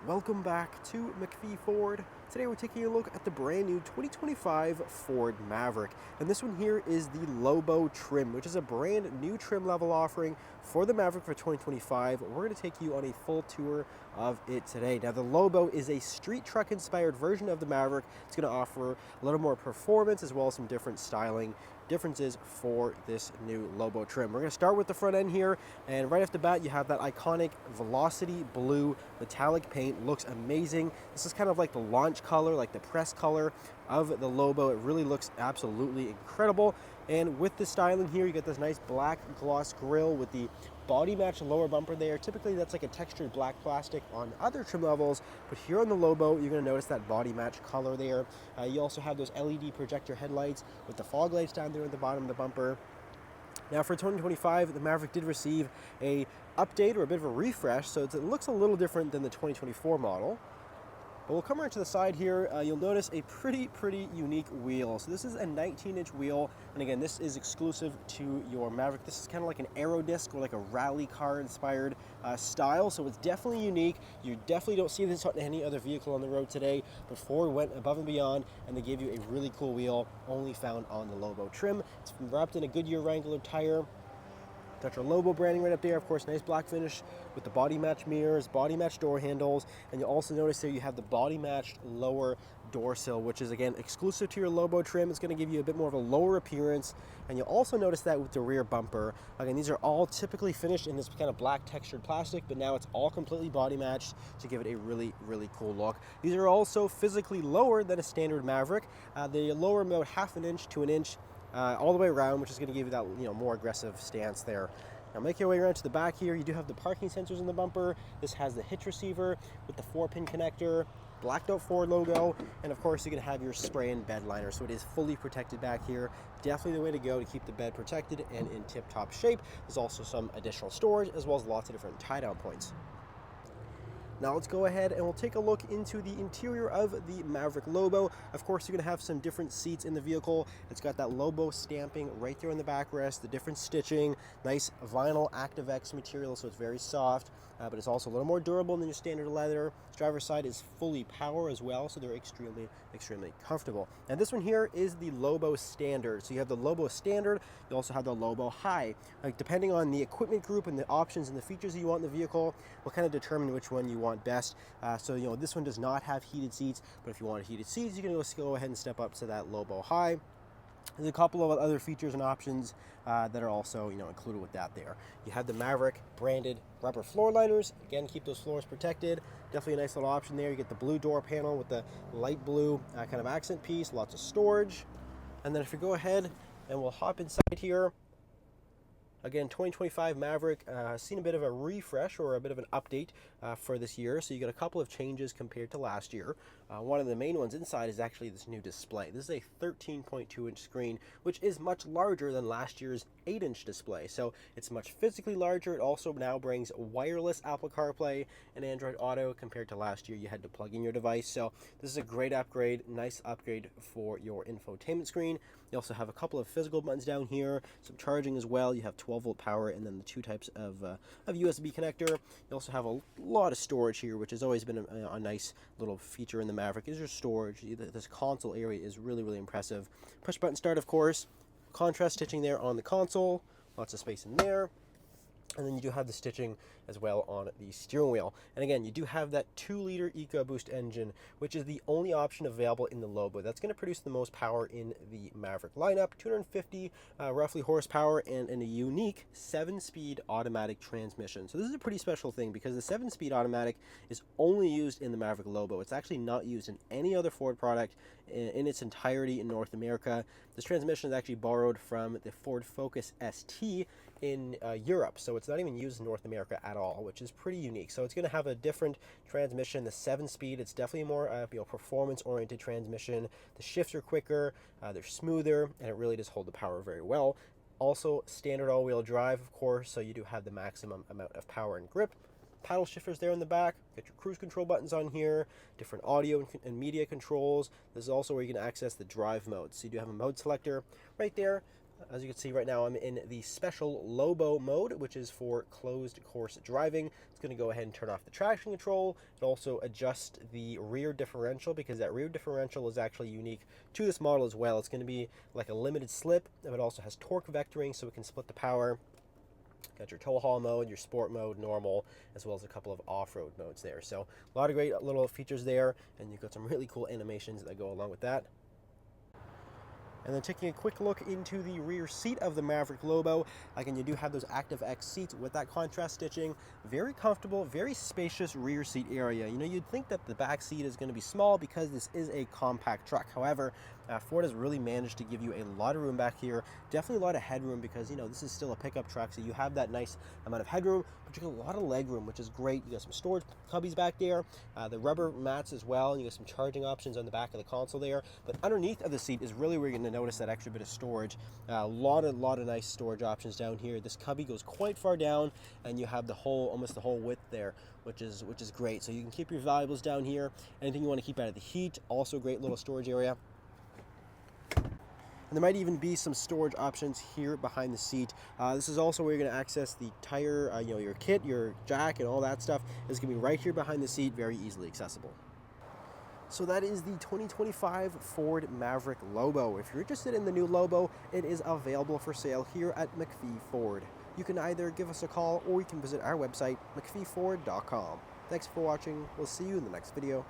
Welcome back to McPhee Ford. Today we're taking a look at the brand new 2025 Ford Maverick. And this one here is the Lobo trim, which is a brand new trim level offering for the Maverick for 2025. We're going to take you on a full tour of it today. Now the Lobo is a street truck inspired version of the Maverick. It's going to offer a little more performance as well as some different styling differences for this new Lobo trim. We're going to start with the front end here, and right off the bat you have that iconic Velocity blue metallic paint. Looks amazing. This is kind of like the launch color, like the press color of the Lobo. It really looks absolutely incredible. And with the styling here, you get this nice black gloss grille with the body match lower bumper there. Typically that's like a textured black plastic on other trim levels, but here on the Lobo you're going to notice that body match color there. You also have those LED projector headlights with the fog lights down there at the bottom of the bumper. Now for 2025, the Maverick did receive a update or a bit of a refresh, so it looks a little different than the 2024 model. But we'll come around to the side here. You'll notice a pretty unique wheel. So this is a 19-inch wheel, and again, this is exclusive to your Maverick. This is kind of like an aero disc or like a rally car inspired style, so it's definitely unique. You definitely don't see this on any other vehicle on the road today, but Ford went above and beyond, and they gave you a really cool wheel only found on the Lobo trim. It's wrapped in a Goodyear Wrangler tire. Got your Lobo branding right up there, of course, nice black finish with the body match mirrors, body match door handles, and you'll also notice there you have the body matched lower door sill, which is again exclusive to your Lobo trim. It's going to give you a bit more of a lower appearance, and you'll also notice that with the rear bumper. Again, these are all typically finished in this kind of black textured plastic, but now it's all completely body matched to give it a really cool look. These are also physically lower than a standard Maverick. They lower about half an inch to an inch all the way around, which is going to give you that more aggressive stance there. Now make your way around to the back here. You do have the parking sensors in the bumper. This has the hitch receiver with the 4-pin connector, blacked out Ford logo, and of course you're going to have your spray and bed liner, so it is fully protected back here. Definitely the way to go to keep the bed protected and in tip-top shape. There's also some additional storage as well as lots of different tie-down points. Now let's go ahead and we'll take a look into the interior of the Maverick Lobo. Of course, you're going to have some different seats in the vehicle. It's got that Lobo stamping right there on the backrest, the different stitching, nice vinyl ActiveX material, so it's very soft, but it's also a little more durable than your standard leather. The driver's side is fully power as well, so they're extremely comfortable. And this one here is the Lobo Standard. So you have the Lobo Standard, you also have the Lobo High. Like, depending on the equipment group and the options and the features that you want in the vehicle, will kind of determine which one you want best. So this one does not have heated seats, but if you want heated seats, you can just go ahead and step up to that Lobo High. There's a couple of other features and options that are also included with that there. You have the Maverick branded rubber floor liners. Again, keep those floors protected. Definitely a nice little option there. You get the blue door panel with the light blue kind of accent piece, lots of storage. And then if you go ahead and we'll hop inside here. Again, 2025 Maverick seen a bit of a refresh or a bit of an update for this year. So you got a couple of changes compared to last year. One of the main ones inside is actually this new display. This is a 13.2-inch screen, which is much larger than last year's 8-inch display. So it's much physically larger. It also now brings wireless Apple CarPlay and Android Auto. Compared to last year, you had to plug in your device. So this is a great upgrade, nice upgrade for your infotainment screen. You also have a couple of physical buttons down here, some charging as well. You have 12-volt power and then the 2 types of USB connector. You also have a lot of storage here, which has always been a nice little feature in the Maverick, is your storage. This console area is really impressive. Push button start, of course. Contrast stitching there on the console. Lots of space in there. And then you do have the stitching as well on the steering wheel. And again, you do have that 2-liter EcoBoost engine, which is the only option available in the Lobo. That's going to produce the most power in the Maverick lineup, 250 roughly horsepower, and a unique 7-speed automatic transmission. So this is a pretty special thing because the 7-speed automatic is only used in the Maverick Lobo. It's actually not used in any other Ford product in its entirety in North America. This transmission is actually borrowed from the Ford Focus ST in Europe, so it's not even used in North America at all, which is pretty unique. So it's going to have a different transmission. The 7-speed, it's definitely more performance-oriented transmission. The shifts are quicker, they're smoother, and it really does hold the power very well. Also, standard all-wheel drive, of course, so you do have the maximum amount of power and grip. Paddle shifters there in the back. Got your cruise control buttons on here, different audio and media controls. This is also where you can access the drive mode. So you do have a mode selector right there. As you can see right now, I'm in the special Lobo mode, which is for closed course driving. It's going to go ahead and turn off the traction control. It also adjust the rear differential, because that rear differential is actually unique to this model as well. It's going to be like a limited slip. It also has torque vectoring, so it can split the power. Got your tow haul mode, your sport mode, normal, as well as a couple of off-road modes there. So a lot of great little features there, and you've got some really cool animations that go along with that. And then taking a quick look into the rear seat of the Maverick Lobo, again, you do have those Active X seats with that contrast stitching. Very comfortable, very spacious rear seat area. You know, you'd think that the back seat is going to be small because this is a compact truck. However, Ford has really managed to give you a lot of room back here. Definitely a lot of headroom because, you know, this is still a pickup truck, so you have that nice amount of headroom, but you got a lot of leg room, which is great. You got some storage cubbies back there, the rubber mats as well. You got some charging options on the back of the console there. But underneath of the seat is really where you're going to notice that extra bit of storage. A lot of nice storage options down here. This cubby goes quite far down, and you have the whole, almost the whole width there, which is great. So you can keep your valuables down here. Anything you want to keep out of the heat, also great little storage area. And there might even be some storage options here behind the seat. This is also where you're going to access the tire, you know, your kit, your jack, and all that stuff is going to be right here behind the seat, very easily accessible. So that is the 2025 Ford Maverick Lobo. If you're interested in the new Lobo, it is available for sale here at McPhee Ford. You can either give us a call or you can visit our website, mcpheeford.com. Thanks for watching. We'll see you in the next video.